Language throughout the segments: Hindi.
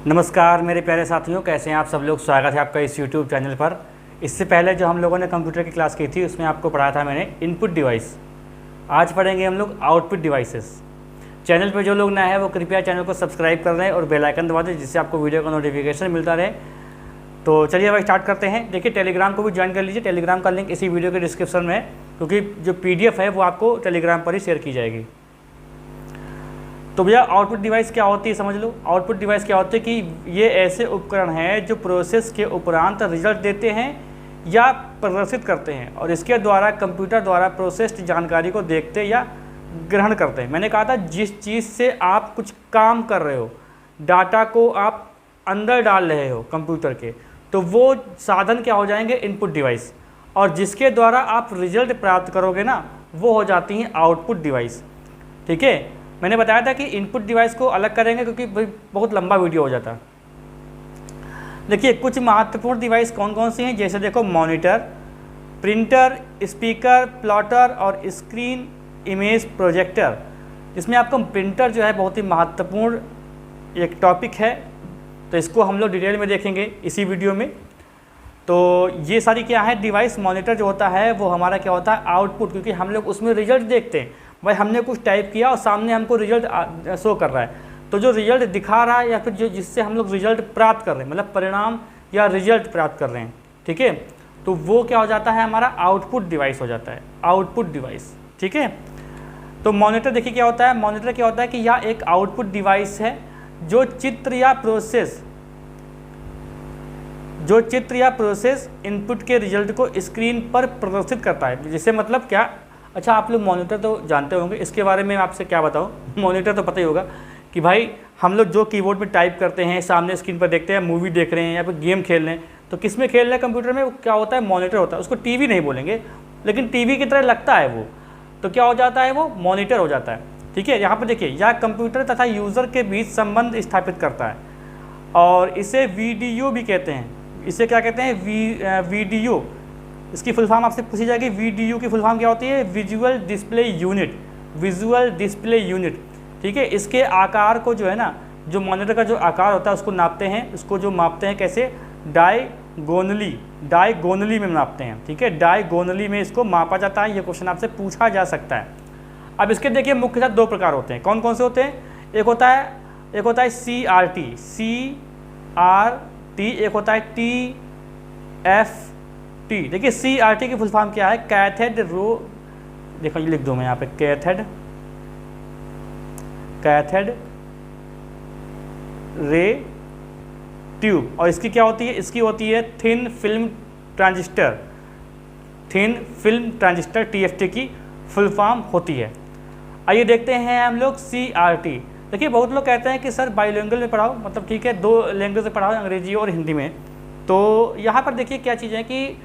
नमस्कार मेरे प्यारे साथियों, कैसे हैं आप सब लोग। स्वागत है आपका इस YouTube चैनल पर। इससे पहले जो हम लोगों ने कंप्यूटर की क्लास की थी उसमें आपको पढ़ाया था मैंने इनपुट डिवाइस। आज पढ़ेंगे हम लोग आउटपुट डिवाइसेस। चैनल पर जो लोग नए हैं वो कृपया चैनल को सब्सक्राइब कर दें और बेल आइकन दबा दें जिससे आपको वीडियो का नोटिफिकेशन मिलता रहे। तो चलिए अब स्टार्ट करते हैं। देखिए टेलीग्राम को भी ज्वाइन कर लीजिए। टेलीग्राम का लिंक इसी वीडियो के डिस्क्रिप्शन में है, क्योंकि जो PDF है वो आपको टेलीग्राम पर ही शेयर की जाएगी। तो भैया आउटपुट डिवाइस क्या होती है समझ लो। आउटपुट डिवाइस क्या होते हैं कि ये ऐसे उपकरण हैं जो प्रोसेस के उपरांत रिजल्ट देते हैं या प्रदर्शित करते हैं, और इसके द्वारा कंप्यूटर द्वारा प्रोसेस्ड जानकारी को देखते या ग्रहण करते हैं। मैंने कहा था जिस चीज़ से आप कुछ काम कर रहे हो, डाटा को आप अंदर डाल रहे हो कंप्यूटर के, तो वो साधन क्या हो जाएंगे, इनपुट डिवाइस। और जिसके द्वारा आप रिजल्ट प्राप्त करोगे ना, वो हो जाती हैं आउटपुट डिवाइस। ठीक है, मैंने बताया था कि इनपुट डिवाइस को अलग करेंगे क्योंकि बहुत लंबा वीडियो हो जाता। देखिए कुछ महत्वपूर्ण डिवाइस कौन कौन सी हैं, जैसे देखो मॉनिटर, प्रिंटर, स्पीकर, प्लॉटर और स्क्रीन इमेज प्रोजेक्टर। इसमें आपको प्रिंटर जो है बहुत ही महत्वपूर्ण एक टॉपिक है, तो इसको हम लोग डिटेल में देखेंगे इसी वीडियो में। तो ये सारी क्या है डिवाइस। मॉनिटर जो होता है वो हमारा क्या होता है, आउटपुट, क्योंकि हम लोग उसमें रिजल्ट देखते हैं। भाई हमने कुछ टाइप किया और सामने हमको रिजल्ट शो कर रहा है, तो जो रिजल्ट दिखा रहा है या फिर जो जिससे हम लोग रिजल्ट प्राप्त कर रहे हैं, मतलब परिणाम या रिजल्ट प्राप्त कर रहे हैं, ठीक है, तो वो क्या हो जाता है, हमारा आउटपुट डिवाइस हो जाता है, आउटपुट डिवाइस। ठीक है, तो मॉनिटर देखिए क्या होता है। मॉनिटर क्या होता है कि यह एक आउटपुट डिवाइस है जो चित्र या प्रोसेस इनपुट के रिजल्ट को स्क्रीन पर प्रदर्शित करता है। जैसे मतलब क्या, अच्छा आप लोग मॉनिटर तो जानते होंगे, इसके बारे में आपसे क्या बताऊं। मॉनिटर तो पता ही होगा कि भाई हम लोग जो कीबोर्ड में टाइप करते हैं, सामने स्क्रीन पर देखते हैं, मूवी देख रहे हैं या फिर गेम खेल रहे हैं, तो किस में खेल रहे हैं कंप्यूटर में, वो क्या होता है, मॉनिटर होता है। उसको टीवी नहीं बोलेंगे, लेकिन टीवी की तरह लगता है वो, तो क्या हो जाता है, वो मॉनिटर हो जाता है। ठीक है, यहाँ पर देखिए यह कंप्यूटर तथा यूज़र के बीच संबंध स्थापित करता है, और इसे वीडियो भी कहते हैं। इसे क्या कहते हैं, वीडियो। इसकी फुल फॉर्म आपसे पूछी जाएगी, वीडियो की फुल फॉर्म क्या होती है, visual display unit, visual display unit. ठीक है, इसके आकार को जो है ना, जो मॉनिटर का जो आकार होता है उसको नापते हैं। उसको जो मापते हैं कैसे, डायगोनली में नापते हैं। ठीक है, डायगोनली में इसको मापा जाता है। ये क्वेश्चन आपसे पूछा जा सकता है। अब इसके देखिए मुख्यतः दो प्रकार होते हैं। कौन कौन से होते हैं, एक होता है CRT, एक होता है TFT। देखिए CRT की फुल फॉर्म क्या है, कैथेड रो, देखो ये लिख दूं मैं यहाँ पे, कैथेड रे ट्यूब। और इसकी क्या होती है, इसकी होती है थिन फिल्म ट्रांजिस्टर, TFT की फुल फॉर्म होती है। आइए देखते हैं हम लोग CRT। देखिए बहुत लोग कहते हैं कि सर बाइलिंगुअल में पढ़ाओ, मतलब ठीक है 2 लैंग्वेज में पढ़ाओ, अंग्रेजी और हिंदी में। तो यहाँ पर देखिए क्या चीज़ है कि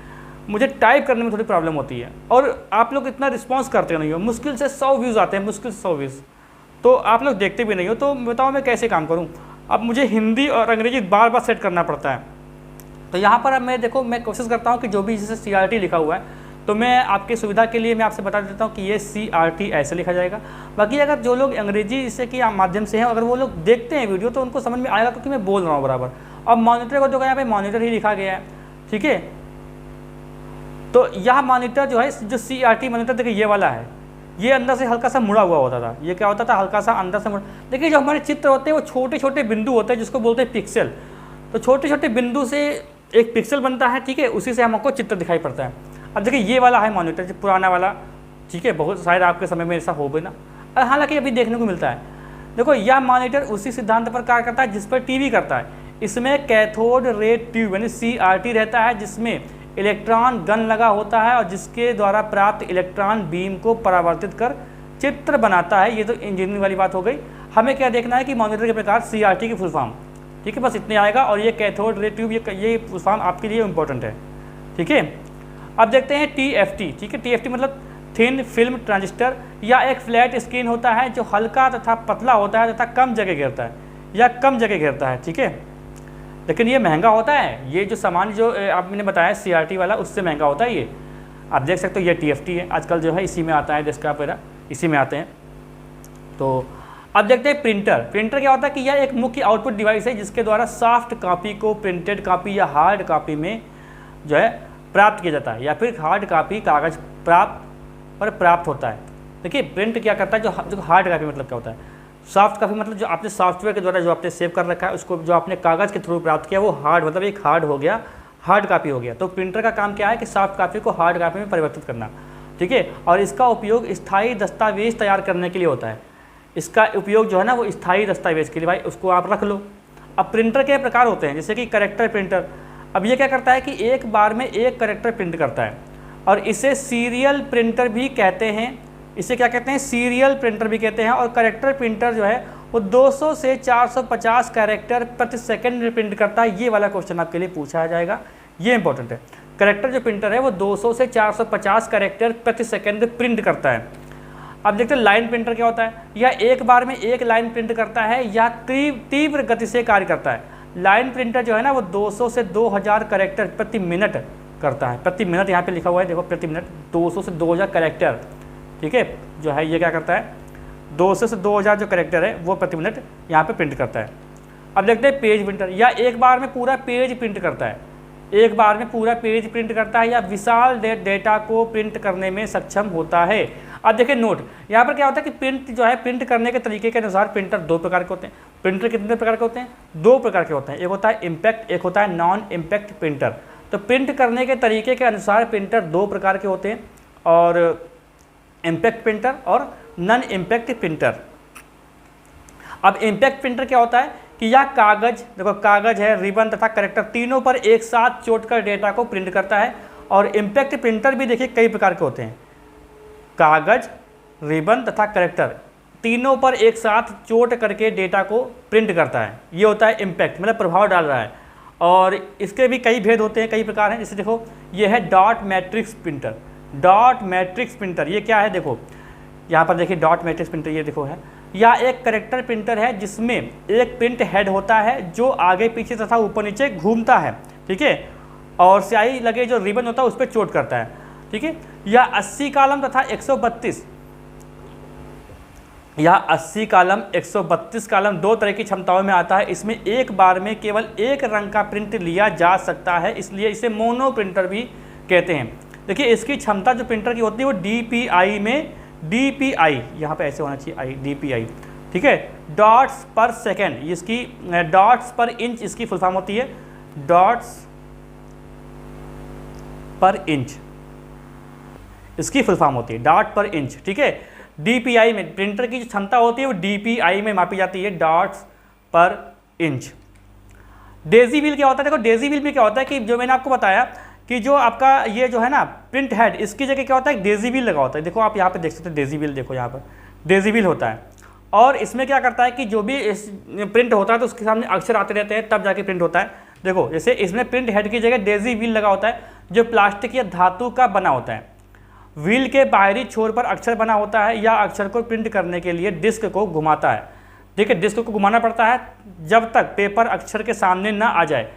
मुझे टाइप करने में थोड़ी प्रॉब्लम होती है, और आप लोग इतना रिस्पांस करते नहीं हो। मुश्किल से 100 व्यूज़ आते हैं, मुश्किल से 100 व्यूज़, तो आप लोग देखते भी नहीं हो। तो बताओ मैं कैसे काम करूँ। अब मुझे हिंदी और अंग्रेजी बार बार सेट करना पड़ता है। तो यहाँ पर अब मैं कोशिश करता हूँ कि जो भी जैसे CRT लिखा हुआ है, तो मैं आपकी सुविधा के लिए मैं आपसे बता देता हूँ कि ये CRT ऐसे लिखा जाएगा। बाकी अगर जो लोग अंग्रेजी इससे के माध्यम से हैं, अगर वो लोग देखते हैं वीडियो, तो उनको समझ में आएगा, क्योंकि मैं बोल रहा हूँ बराबर। अब मॉनिटर को जो यहाँ पे मॉनिटर ही लिखा गया है। ठीक है, तो यह मॉनिटर जो है, जो CRT मॉनिटर देखिए ये वाला है, ये अंदर से हल्का सा मुड़ा हुआ होता था। ये क्या होता था, हल्का सा अंदर से मुड़ा। देखिए जो हमारे चित्र होते हैं वो छोटे छोटे बिंदु होते हैं, जिसको बोलते हैं पिक्सल। तो छोटे छोटे बिंदु से एक पिक्सल बनता है। ठीक है, उसी से हमको चित्र दिखाई पड़ता है। अब देखिए ये वाला है मॉनिटर, जो पुराना वाला। ठीक है, बहुत शायद आपके समय में ऐसा हो भी ना, हालांकि अभी देखने को मिलता है। देखो यह मॉनिटर उसी सिद्धांत पर कार्य करता है जिस पर टीवी करता है। इसमें कैथोड रे ट्यूब यानी CRT रहता है, जिसमें इलेक्ट्रॉन गन लगा होता है, और जिसके द्वारा प्राप्त इलेक्ट्रॉन बीम को परावर्तित कर चित्र बनाता है। ये तो इंजीनियरिंग वाली बात हो गई। हमें क्या देखना है कि मॉनिटर के प्रकार, CRT की फुल फॉर्म। ठीक है, बस इतने आएगा। और ये कैथोड रे ट्यूब, ये फुल फॉर्म आपके लिए इंपॉर्टेंट है। ठीक है, अब देखते हैं TFT। ठीक है, TFT मतलब थिन फिल्म ट्रांजिस्टर। या एक फ्लैट स्क्रीन होता है जो हल्का तथा पतला होता है तथा कम जगह घेरता है। ठीक है, लेकिन ये महंगा होता है। ये जो सामान जो आपने बताया CRT वाला, उससे महंगा होता है ये। आप देख सकते हो ये TFT है, आजकल जो है इसी में आता है, डेस्कटॉप वगैरह इसी में आते हैं। तो अब देखते हैं प्रिंटर। प्रिंटर क्या होता है कि यह एक मुख्य आउटपुट डिवाइस है जिसके द्वारा सॉफ्ट कॉपी को प्रिंटेड कॉपी या हार्ड कॉपी में जो है प्राप्त किया जाता है, या फिर हार्ड कॉपी कागज प्राप्त होता है। देखिए प्रिंट क्या करता है, जो हार्ड कॉपी मतलब क्या होता है, सॉफ्ट कॉपी मतलब जो आपने सॉफ्टवेयर के द्वारा जो आपने सेव कर रखा है उसको जो आपने कागज़ के थ्रू प्राप्त किया वो हार्ड, मतलब एक हार्ड हो गया, हार्ड कॉपी हो गया। तो प्रिंटर का काम क्या है कि सॉफ्ट कॉपी को हार्ड कॉपी में परिवर्तित करना, ठीक है। और इसका उपयोग स्थायी दस्तावेज तैयार करने के लिए होता है। इसका उपयोग जो है ना वो स्थायी दस्तावेज के लिए, भाई उसको आप रख लो। अब प्रिंटर के प्रकार होते हैं, जैसे कि करेक्टर प्रिंटर। अब ये क्या करता है कि एक बार में एक करेक्टर प्रिंट करता है, और इसे सीरियल प्रिंटर भी कहते हैं। इसे क्या कहते हैं, सीरियल प्रिंटर भी कहते हैं। और करेक्टर प्रिंटर जो है वो 200 से 450 कैरेक्टर प्रति सेकंड प्रिंट करता है। ये वाला क्वेश्चन आपके लिए पूछा जाएगा, ये इंपॉर्टेंट है। करेक्टर जो प्रिंटर है वो 200 से 450 कैरेक्टर प्रति सेकंड प्रिंट करता है। अब देखते हैं लाइन प्रिंटर क्या होता है। यह एक बार में एक लाइन प्रिंट करता है या तीव्र गति से कार्य करता है। लाइन प्रिंटर जो है ना वो 200 से 2000 कैरेक्टर प्रति मिनट करता है। प्रति मिनट यहाँ पे लिखा हुआ है, देखो प्रति मिनट 200 से 2000 कैरेक्टर, ठीक है, जो है ये क्या करता है 200 से 2000 जो कैरेक्टर है वो प्रति मिनट यहाँ पे प्रिंट करता है। अब देखते हैं पेज प्रिंटर। या एक बार में पूरा पेज प्रिंट करता है, एक बार में पूरा पेज प्रिंट करता है या विशाल डेटा को प्रिंट करने में सक्षम होता है। अब देखिए नोट, यहाँ पर क्या होता है कि प्रिंट जो है प्रिंट करने के तरीके के अनुसार प्रिंटर दो प्रकार के होते हैं। प्रिंटर कितने प्रकार के होते हैं, दो प्रकार के होते हैं। एक होता है इम्पैक्ट, एक होता है नॉन इम्पैक्ट प्रिंटर। तो प्रिंट करने के तरीके के अनुसार प्रिंटर दो प्रकार के होते हैं, और इम्पैक्ट प्रिंटर और नॉन इम्पैक्ट प्रिंटर। अब इम्पैक्ट प्रिंटर क्या होता है कि यह कागज, देखो कागज है, रिबन तथा करेक्टर तीनों पर एक साथ चोटकर डेटा को प्रिंट करता है। और इम्पैक्ट प्रिंटर भी देखिए कई प्रकार के होते हैं, कागज, रिबन तथा करेक्टर तीनों पर एक साथ चोट करके डेटा को प्रिंट करता है। ये होता है इम्पैक्ट, मतलब प्रभाव डाल रहा है। और इसके भी कई भेद होते हैं, कई प्रकार हैं। जैसे देखो ये है dot matrix printer. Dot matrix printer ये क्या है, देखो यहाँ पर देखिए डॉट मैट्रिक्स प्रिंटर ये देखो है, या एक करेक्टर प्रिंटर है जिसमें एक प्रिंट हेड होता है जो आगे पीछे तथा ऊपर नीचे घूमता है, ठीक है, और स्याही लगे जो रिबन होता है उस पर चोट करता है, ठीक है। या 80 कॉलम तथा 132, या 80 कॉलम 132 कॉलम दो तरह की क्षमताओं में आता है। इसमें एक बार में केवल एक रंग का प्रिंट लिया जा सकता है, इसलिए इसे मोनो प्रिंटर भी कहते हैं। देखिए इसकी क्षमता जो प्रिंटर की होती है वो DPI में, DPI यहाँ पे ऐसे होना चाहिए, DPI, ठीक है, डॉट्स पर सेकेंड, इसकी डॉट्स पर इंच इसकी फुल फॉर्म होती है, डॉट्स पर इंच इसकी फुल फॉर्म होती है, डॉट पर इंच, ठीक है। DPI में प्रिंटर की जो क्षमता होती है वो DPI में मापी जाती है, डॉट्स पर इंच। डेजी व्हील क्या होता है, देखो डेजी व्हील में क्या होता है कि जो मैंने आपको बताया कि जो आपका ये जो है ना प्रिंट हेड, इसकी जगह क्या होता है डेजी व्हील लगा होता है। देखो आप यहाँ पे देख सकते हैं डेजी व्हील, देखो यहाँ पर डेजी व्हील होता है। और इसमें क्या करता है कि जो भी प्रिंट होता है तो उसके सामने अक्षर आते रहते हैं तब जाके प्रिंट होता है। देखो जैसे इसमें प्रिंट हेड की जगह डेजी व्हील लगा होता है जो प्लास्टिक या धातु का बना होता है। व्हील के बाहरी छोर पर अक्षर बना होता है या अक्षर को प्रिंट करने के लिए डिस्क को घुमाता है, ठीक है, डिस्क को घुमाना पड़ता है जब तक पेपर अक्षर के सामने ना आ जाए,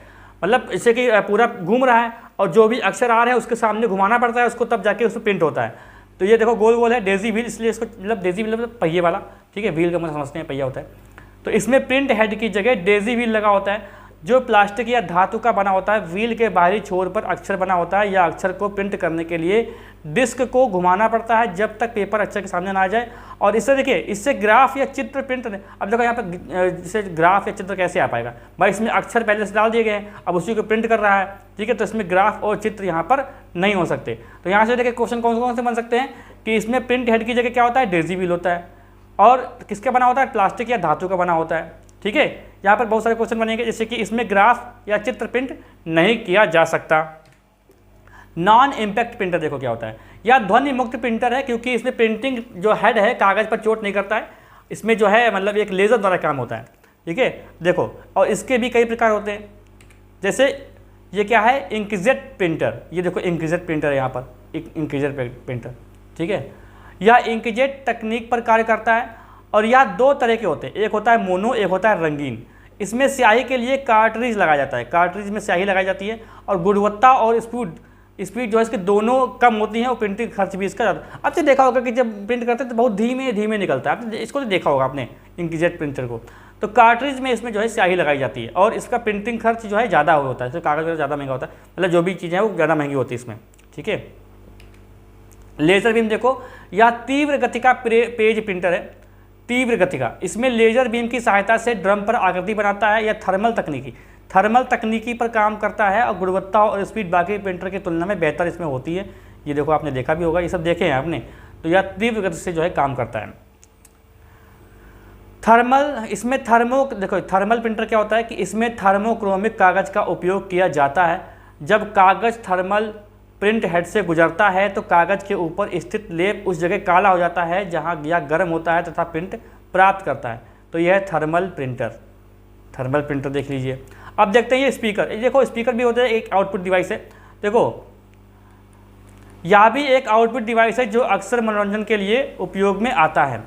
मतलब इसे कि पूरा घूम रहा है और जो भी अक्षर आ रहे हैं उसके सामने घुमाना पड़ता है उसको, तब जाके उसमें प्रिंट होता है। तो ये देखो गोल गोल है डेजी व्हील, इसलिए इसको मतलब डेजी व्हील मतलब पहिए वाला, ठीक है, व्हील का मतलब समझते हैं पहिया होता है। तो इसमें प्रिंट हेड की जगह डेजी व्हील लगा होता है जो प्लास्टिक या धातु का बना होता है। व्हील के बाहरी छोर पर अक्षर बना होता है या अक्षर को प्रिंट करने के लिए डिस्क को घुमाना पड़ता है जब तक पेपर अक्षर के सामने ना आ जाए। और इससे देखिए इससे ग्राफ या चित्र प्रिंट, अब देखो यहाँ पर जैसे ग्राफ या चित्र कैसे आ पाएगा, भाई इसमें अक्षर पहले से डाल दिए गए हैं, अब उसी को प्रिंट कर रहा है, ठीक है, तो इसमें ग्राफ और चित्र यहाँ पर नहीं हो सकते। तो यहाँ से देखिए क्वेश्चन कौन कौन से बन सकते हैं कि इसमें प्रिंट हेड की जगह क्या होता है डेजी व्हील होता है, और किसका बना होता है प्लास्टिक या धातु का बना होता है, ठीक है। यहाँ पर बहुत सारे क्वेश्चन बनेंगे जैसे कि इसमें ग्राफ या चित्र प्रिंट नहीं किया जा सकता। नॉन इम्पैक्ट प्रिंटर देखो क्या होता है, या ध्वनि मुक्त प्रिंटर है क्योंकि इसमें प्रिंटिंग जो हेड है कागज़ पर चोट नहीं करता है, इसमें जो है मतलब एक लेज़र द्वारा काम होता है, ठीक है। देखो और इसके भी कई प्रकार होते हैं, जैसे ये क्या है इंकजेट प्रिंटर, ये देखो इंकजेट प्रिंटर है यहाँ पर, एक इंकजेट प्रिंटर, ठीक है, या इंकजेट तकनीक पर कार्य करता है। और यह दो तरह के होते हैं, एक होता है मोनो, एक होता है रंगीन। इसमें स्याही के लिए कार्ट्रिज लगाया जाता है, कार्ट्रिज में स्याही लगाई जाती है और गुणवत्ता और स्पीड जो है इसके दोनों कम होती हैं और प्रिंटिंग खर्च भी इसका ज़्यादा। आपने देखा होगा कि जब प्रिंट करते हैं तो बहुत धीमे धीमे निकलता है, आपने इसको तो देखा होगा आपने इंकजेट प्रिंटर को। तो कार्ट्रिज में इसमें जो है स्याही लगाई जाती है और इसका प्रिंटिंग खर्च जो है ज़्यादा होता है, इसमें कागज़ वगैरह ज़्यादा महंगा होता है, मतलब जो भी चीज़ें हैं वो ज़्यादा महंगी होती है इसमें, ठीक है। लेज़र बीम देखो, या तीव्र गति का पेज प्रिंटर है, तीव्र गति का, इसमें लेज़र बीम की सहायता से ड्रम पर आकृति बनाता है, या थर्मल तकनीकी पर काम करता है और गुणवत्ता और स्पीड बाकी प्रिंटर की तुलना में बेहतर इसमें होती है। ये देखो आपने देखा भी होगा, ये सब देखे हैं आपने। तो यह तीव्र गति से जो है काम करता है। थर्मल, इसमें देखो थर्मल प्रिंटर क्या होता है कि इसमें थर्मोक्रोमिक कागज़ का उपयोग किया जाता है। जब कागज़ थर्मल प्रिंट हेड से गुजरता है तो कागज़ के ऊपर स्थित लेप उस जगह काला हो जाता है जहां या गर्म होता है तथा प्रिंट प्राप्त करता है। तो यह है थर्मल प्रिंटर देख लीजिए। अब देखते हैं ये स्पीकर, ये देखो स्पीकर भी होता है, एक आउटपुट डिवाइस है। देखो यह भी एक आउटपुट डिवाइस है जो अक्सर मनोरंजन के लिए उपयोग में आता है।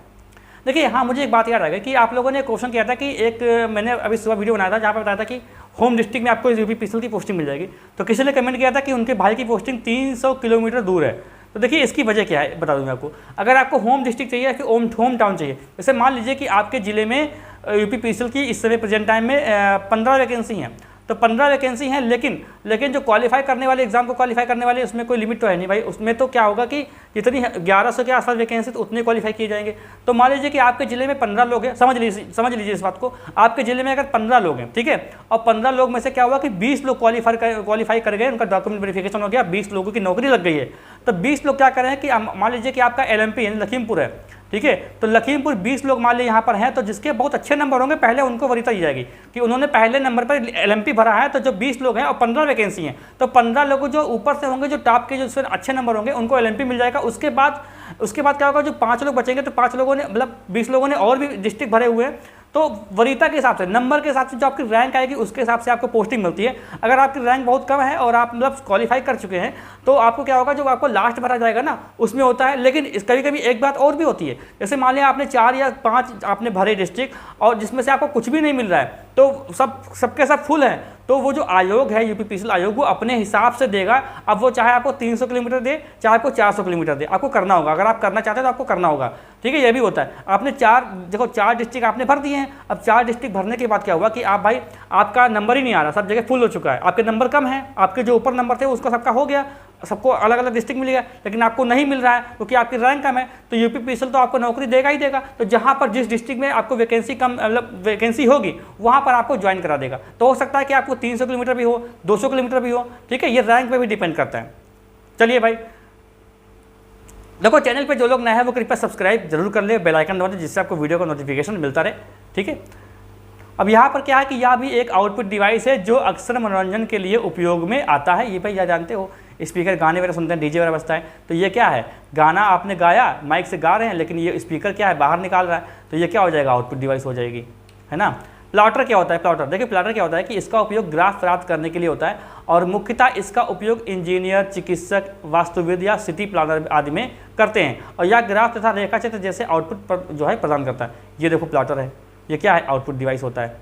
देखिए हाँ, मुझे एक बात याद आ गई कि आप लोगों ने क्वेश्चन किया था कि एक मैंने अभी सुबह वीडियो बनाया था जहाँ पर बताया था कि होम डिस्ट्रिक्ट में आपको यूपी पिस्टल की पोस्टिंग मिल जाएगी। तो किसी ने कमेंट किया था कि उनके भाई की पोस्टिंग 300 किलोमीटर दूर है। तो देखिए इसकी वजह क्या है बता दूँ मैं आपको। अगर आपको होम डिस्ट्रिक्ट चाहिए या फिर होम टाउन चाहिए, जैसे मान लीजिए कि आपके ज़िले में यूपी पिस्टल की इस समय प्रेजेंट टाइम में 15 वैकेंसी हैं, तो 15 वैकेंसी हैं, लेकिन जो क्वालिफाई करने वाले, एग्जाम को क्वालिफाई करने वाले, उसमें कोई लिमिट तो है नहीं भाई। उसमें तो क्या होगा कि जितनी 1100 के आसपास वैकेंसी तो उतने क्वालिफाई किए जाएंगे। तो मान लीजिए कि आपके ज़िले में 15 लोग हैं, समझ लीजिए इस बात को। आपके ज़िले में अगर 15 लोग हैं, ठीक है, और 15 लोग में से क्या हुआ कि 20 लोग क्वालिफाई कर गए, उनका डॉक्यूमेंट वेरिफिकेशन हो गया, 20 लोगों की नौकरी लग गई है। तो 20 लोग क्या कर रहे हैं कि मान लीजिए कि आपका LMP यानी लखीमपुर है, ठीक है, तो लखीमपुर 20 लोग मान लीजिए यहाँ पर हैं, तो जिसके बहुत अच्छे नंबर होंगे पहले उनको वरीयता दी जाएगी कि उन्होंने पहले नंबर पर LMP भरा है। तो जो 20 लोग हैं और 15 वैकेंसी हैं, तो 15 लोग जो ऊपर से होंगे, जो टॉप के जो अच्छे नंबर होंगे, उनको LMP मिल जाएगा। उसके बाद क्या होगा, जो 5 लोग बचेंगे, तो 5 लोगों ने, मतलब 20 लोगों ने और भी डिस्ट्रिक्ट भरे हुए हैं, तो वरीयता के हिसाब से, नंबर के हिसाब से जो आपकी रैंक आएगी उसके हिसाब से आपको पोस्टिंग मिलती है। अगर आपकी रैंक बहुत कम है और आप मतलब क्वालिफाई कर चुके हैं, तो आपको क्या होगा, जो आपको लास्ट भरा जाएगा ना, उसमें होता है। लेकिन कभी कभी एक बात और भी होती है, जैसे मान लिया आपने 4 या 5 आपने भरे डिस्ट्रिक्ट और जिसमें से आपको कुछ भी नहीं मिल रहा है, तो सबके सब फुल हैं, तो वो जो आयोग है, यूपी पिस्टल आयोग, वो अपने हिसाब से देगा। अब वो चाहे आपको 300 किलोमीटर दे, चाहे आपको 400 किलोमीटर दे, आपको करना होगा। अगर आप करना चाहते हैं तो आपको करना होगा, ठीक है। ये भी होता है। आपने 4 डिस्ट्रिक्ट आपने भर दिए हैं। अब 4 डिस्ट्रिक्ट भरने के बाद क्या हुआ कि आपका नंबर ही नहीं आ रहा, सब जगह फुल हो चुका है, आपके नंबर कम है, आपके जो ऊपर नंबर थे उसका सबका हो गया, सबको अलग अलग डिस्ट्रिक्ट मिल गया, लेकिन आपको नहीं मिल रहा है क्योंकि आपकी रैंक कम है। तो यूपी पिस्टल तो आपको नौकरी देगा ही देगा। तो जहां पर जिस डिस्ट्रिक्ट में आपको वैकेंसी कम, मतलब वैकेंसी होगी, वहां पर आपको ज्वाइन करा देगा। तो हो सकता है कि आपको 300 किलोमीटर भी हो, 200 किलोमीटर भी हो, ठीक है। ये रैंक पे भी डिपेंड करता है। चलिए भाई, देखो चैनल पे जो लोग नए हैं वो कृपया सब्सक्राइब जरूर कर ले, बेल आइकन दबा दें, जिससे आपको वीडियो का नोटिफिकेशन मिलता रहे, ठीक है। अब यहाँ पर क्या है कि यह भी एक आउटपुट डिवाइस है जो अक्सर मनोरंजन के लिए उपयोग में आता है। ये भाई यह जानते हो, स्पीकर गाने वगैरह सुनते हैं, डीजे वगैरह बजता है, तो ये क्या है, गाना आपने गाया, माइक से गा रहे हैं, लेकिन ये स्पीकर क्या है, बाहर निकाल रहा है, तो ये क्या हो जाएगा, आउटपुट डिवाइस हो जाएगी, है ना। प्लॉटर क्या होता है, प्लॉटर देखिए, प्लॉटर क्या होता है कि इसका उपयोग ग्राफ प्राप्त करने के लिए होता है और मुख्यतः इसका उपयोग इंजीनियर, चिकित्सक, वास्तुविद या सिटी प्लानर आदि में करते हैं। और यह ग्राफ तथा रेखाचित्र जैसे आउटपुट पर जो है प्रदान करता है। ये देखो प्लॉटर है, ये क्या है, आउटपुट डिवाइस होता है।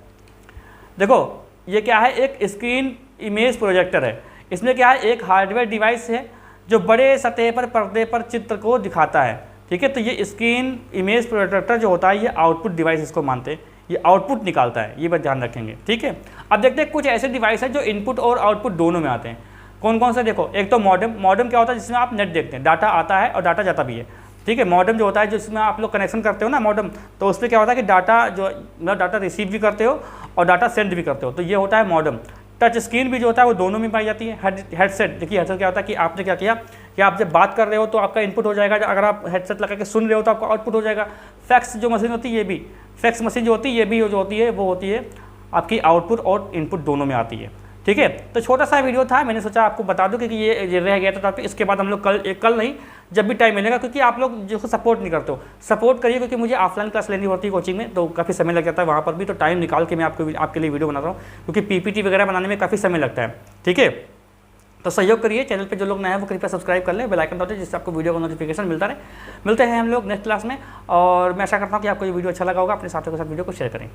देखो ये क्या है, एक स्क्रीन इमेज प्रोजेक्टर है। इसमें क्या है, एक हार्डवेयर डिवाइस है जो बड़े सतह पर पर्दे पर चित्र को दिखाता है, ठीक है। तो ये स्क्रीन इमेज प्रोजेक्टर जो होता है, ये आउटपुट डिवाइस इसको मानते हैं, ये आउटपुट निकालता है, ये बात ध्यान रखेंगे, ठीक है। अब देखते हैं कुछ ऐसे डिवाइस हैं जो इनपुट और आउटपुट दोनों में आते हैं। कौन कौन से, देखो एक तो मॉडेम क्या होता है, जिसमें आप नेट देखते हैं, डाटा आता है और डाटा जाता भी है, ठीक है। मॉडेम जो होता है, जिसमें आप लोग कनेक्शन करते हो ना मॉडेम, तो उस पर क्या होता है कि डाटा जो मतलब डाटा रिसीव भी करते हो और डाटा सेंड भी करते हो, तो ये होता है मॉडेम। टच स्क्रीन भी जो होता है वो दोनों में पाई जाती है। हेडसेट, देखिए हेडसेट क्या होता है कि आपने क्या किया कि आप जब बात कर रहे हो तो आपका इनपुट हो जाएगा, अगर आप हेडसेट लगा के सुन रहे हो तो आपका आउटपुट हो जाएगा। फैक्स जो मशीन होती है, ये भी फैक्स मशीन जो होती है, ये भी जो होती है वो होती है आपकी आउटपुट और इनपुट दोनों में आती है, ठीक है। तो छोटा सा वीडियो था, मैंने सोचा आपको बता दूं कि ये रह गया था टॉपिक। इसके बाद हम लोग कल नहीं, जब भी टाइम मिलेगा, क्योंकि आप लोग जो सपोर्ट नहीं करते हो, सपोर्ट करिए, क्योंकि मुझे ऑफलाइन क्लास लेनी होती है कोचिंग में, तो काफ़ी समय लग जाता है वहाँ पर भी। तो टाइम निकाल के मैं आपके लिए वीडियो बनाता हूँ, क्योंकि PPT वगैरह बनाने में काफ़ी समय लगता है, ठीक है। तो सहयोग करिए, चैनल पे जो लोग नए हैं वो कृपया सब्सक्राइब कर लें, बेल आइकन दबाइए, जिससे आपको वीडियो का नोटिफिकेशन मिलता रहे। मिलते हैं हम लोग नेक्स्ट क्लास में, और मैं आशा करता हूँ कि आपको ये वीडियो अच्छा लगा होगा। अपने साथियों के साथ वीडियो को शेयर करें।